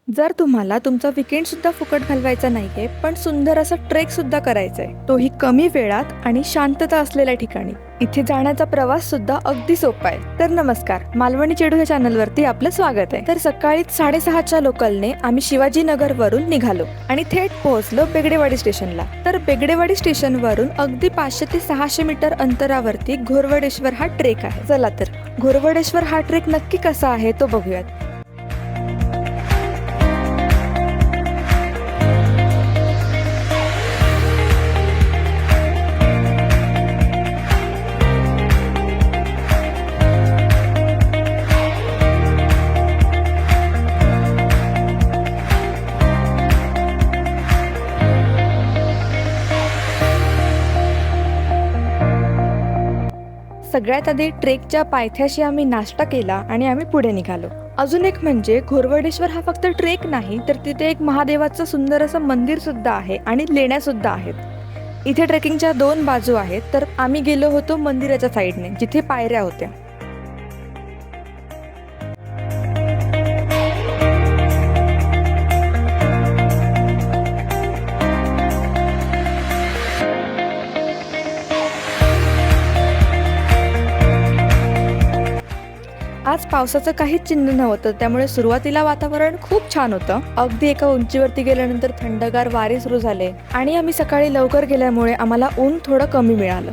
जर तुम्हाला तुमचा वीकेंड सुद्धा फुकट घालवायचा नाहीये पण सुंदर असा ट्रेक सुद्धा करायचा आहे, तोही कमी वेळात आणि शांतता असलेल्या ठिकाणी, इथे जाण्याचा प्रवास सुद्धा अगदी सोपा आहे. तर नमस्कार, मालवणी चेडू या चॅनलवरती आपलं स्वागत आहे. तर सकाळी 6:30च्या लोकलने आम्ही शिवाजीनगर वरून निघालो आणि थेट पोहोचलो बेगडेवाडी स्टेशनला. तर बेगडेवाडी स्टेशनवरून अगदी 500 ते 600 मीटर अंतरावरती घोरवडेश्वर हा ट्रेक आहे. चला तर घोरवडेश्वर हा ट्रेक नक्की कसा आहे तो बघूयात. सगळ्यात आधी ट्रेकच्या पायथ्याशी आम्ही नाश्ता केला आणि आम्ही पुढे निघालो. अजून एक म्हणजे घोरवडेश्वर हा फक्त ट्रेक नाही तर तिथे एक महादेवाचं सुंदर असं मंदिर सुद्धा आहे आणि लेण्या सुद्धा आहेत. इथे ट्रेकिंगच्या 2 बाजू आहेत. तर आम्ही गेलो होतो मंदिराच्या साईडने जिथे पायऱ्या होत्या. आज पावसाचं काहीच चिन्ह नव्हतं, त्यामुळे सुरुवातीला वातावरण खूप छान होतं. अगदी एका उंचीवरती गेल्यानंतर थंडगार वारे सुरू झाले आणि आम्ही सकाळी लवकर गेल्यामुळे आम्हाला ऊन थोडं कमी मिळालं.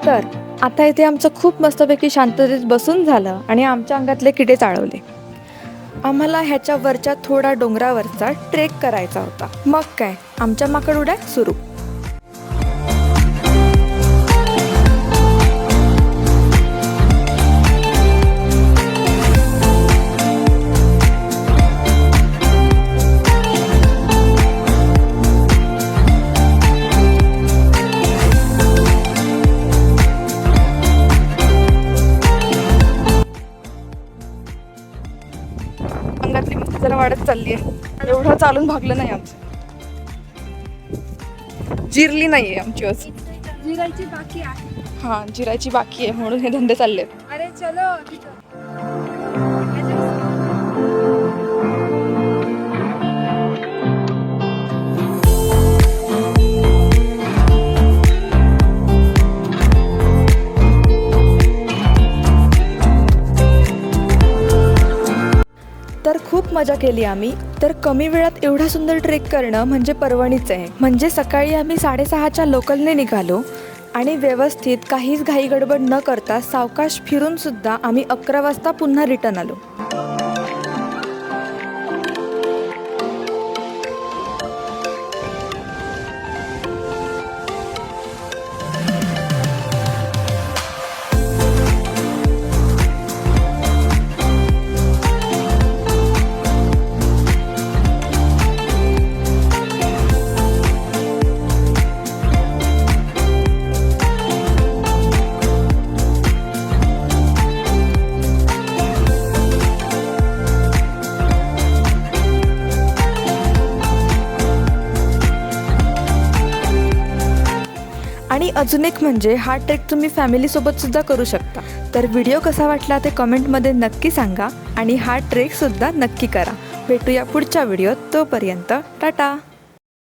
तर आता इथे आमचं खूप मस्तपैकी शांततेत बसून झालं आणि आमच्या अंगातले किडे चाळवले. आम्हाला ह्याच्या वरच्या थोडा डोंगरावरचा ट्रेक करायचा होता. मग काय, आमच्या माकड उड्या सुरू. अंगातली मस्ती जरा वाढत चालली आहे. एवढं चालून भागलं नाही आमचं, जिरली नाहीये आमची अजून. जिरायची बाकी आहे. हा, जिरायची बाकी आहे म्हणून हे धंदे चालले. अरे चलो तर खूप मजा केली आम्ही. तर कमी वेळात एवढा सुंदर ट्रेक करणं म्हणजे पर्वणीच आहे. म्हणजे सकाळी आम्ही 6:30च्या लोकलने निघालो आणि व्यवस्थित काहीच घाई गडबड न करता सावकाश फिरून सुद्धा आम्ही 11 वाजता पुन्हा रिटर्न आलो. आणि अजून एक म्हणजे हा ट्रेक तुम्ही फॅमिलीसोबत सुद्धा करू शकता. तर व्हिडिओ कसा वाटला ते कमेंटमध्ये नक्की सांगा आणि हा ट्रेक सुद्धा नक्की करा. भेटूया पुढच्या व्हिडिओत. तोपर्यंत टाटा.